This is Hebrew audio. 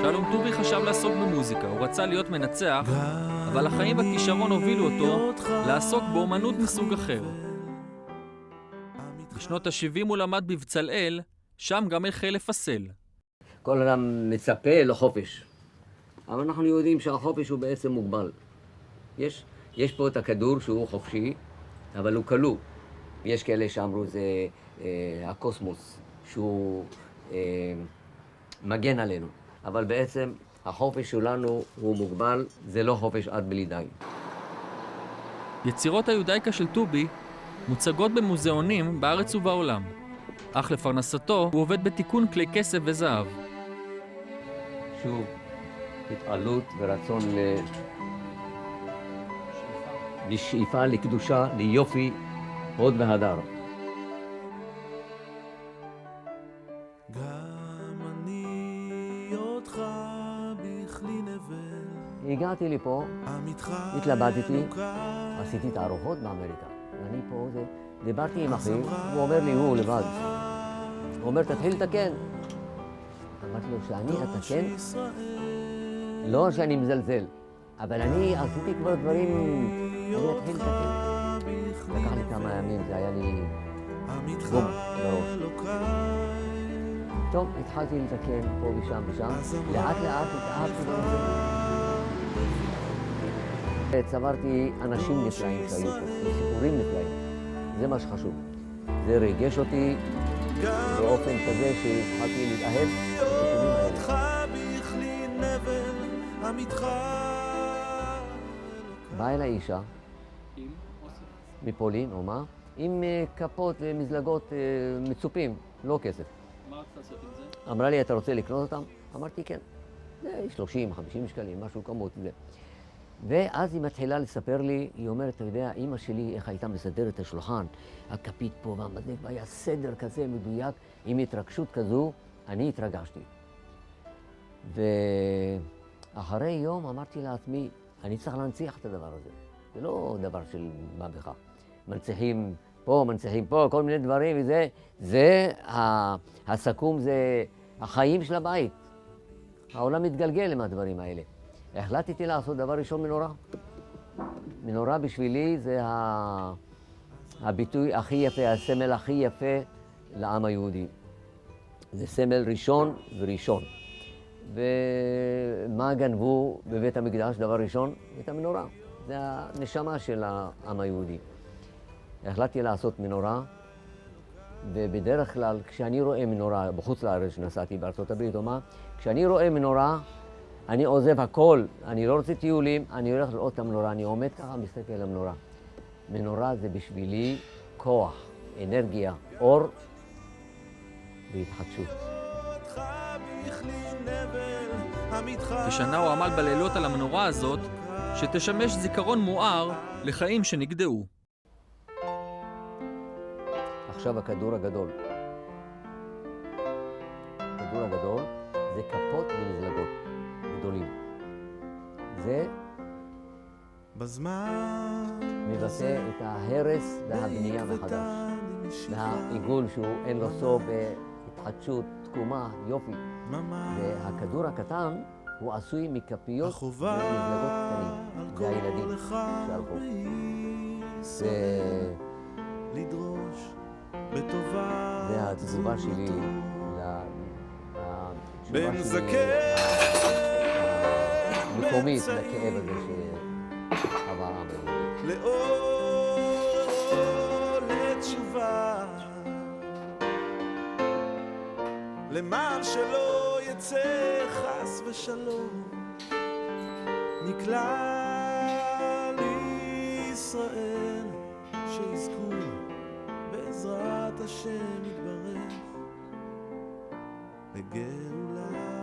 שלום טובי חשב לעסוק במוזיקה, הוא רצה להיות מנצח, אבל החיים והכישרון הובילו אותו לעסוק באומנות מסוג אחר. בשנות ה-70 הוא למד בבצלאל, שם גם החל לפסל. כל אדם מצפה לחופש, אבל אנחנו יודעים שהחופש הוא בעצם מוגבל. יש פה את הכדור שהוא חופשי, אבל הוא כלוא. יש כאלה שאמרו זה הקוסמוס, שהוא מגן עלינו. אבל בעצם החופש שלנו הוא מוגבל, זה לא חופש עד בלי די. יצירות היודאיקה של טובי מוצגות במוזיאונים בארץ ובעולם. אך לפרנסתו הוא עובד בתיקון כלי כסף וזהב. שוב, התעלות ורצון לשאיפה לקדושה, ליופי, הוד והדר. גם אני אותך בכלי נבל. הגעתי לפה, התלבטתי, עשיתי תערוכות באמריקה. ואני פה, דיברתי עם אחיו, הוא אומר לי, הוא לבד. הוא אומר, תתחיל לתקן. אמרתי לו, שאני אתקן? לא שאני מזלזל, אבל אני עשיתי כבר דברים, אני אתחיל לתקן. לקח לי כמה ימים, זה היה לי בום בראש. טוב, התחלתי לתקן פה ושם ושם, לאט לאט התאהבתי בזה. צברתי אנשים נפלאים שהיו פה, סיפורים נפלאים, זה מה שחשוב. זה ריגש אותי באופן כזה שהתחלתי להתאהב בסיפורים האלה. באה אליי אישה מפולין, או מה? עם כפות ומזלגות מצופים, לא כסף. מה רצית לעשות עם זה? אמרה לי, אתה רוצה לקנות אותם? אמרתי, כן. זה 30-50 שקלים, משהו כמות זה. ואז היא מתחילה לספר לי, היא אומרת, אתה יודע, אמא שלי, איך הייתה מסדרת את השולחן, הכפית פה והמדק, והיה סדר כזה מדויק, עם התרגשות כזו, אני התרגשתי. ואחרי יום אמרתי לעצמי, אני צריך להנציח את הדבר הזה. זה לא דבר של מה בכך. מנציחים פה, מנציחים פה, כל מיני דברים, וזה, הסכו"ם זה החיים של הבית. העולם מתגלגל עם הדברים האלה. החלטתי לעשות דבר ראשון מנורה. מנורה בשבילי זה הביטוי הכי יפה, הסמל הכי יפה לעם היהודי. זה סמל ראשון וראשון. ומה גנבו בבית המקדש דבר ראשון? את המנורה. זה הנשמה של העם היהודי. החלטתי לעשות מנורה, ובדרך כלל כשאני רואה מנורה, בחוץ לארץ שנסעתי בארצות הברית או מה, כשאני רואה מנורה, אני עוזב הכל, אני לא רוצה טיולים, אני הולך לראות את המנורה, אני עומד ככה, מסתכל על המנורה. מנורה זה בשבילי כוח, אנרגיה, אור והתחדשות. בשנה הוא עמל בלילות על המנורה הזאת, שתשמש זיכרון מואר לחיים שנגדעו. עכשיו הכדור הגדול. הכדור הגדול זה כפות ומזלגות גדולים. זה מבטא את ההרס והבנייה מחדש. והעיגול שהוא אין לו סוף בהתחדשות, תקומה, יופי. והכדור הקטן הוא עשוי מכפיות ומזלגות קטנים. זה הילדים שהלכו. זה התגובה שלי מקומית לכאב הזה שעבר העם היהודי. לאור לתשובה, למען שלא יצא חס ושלום, נקלע לישראל שיזכו בעזרת השם יתברך לגאולה.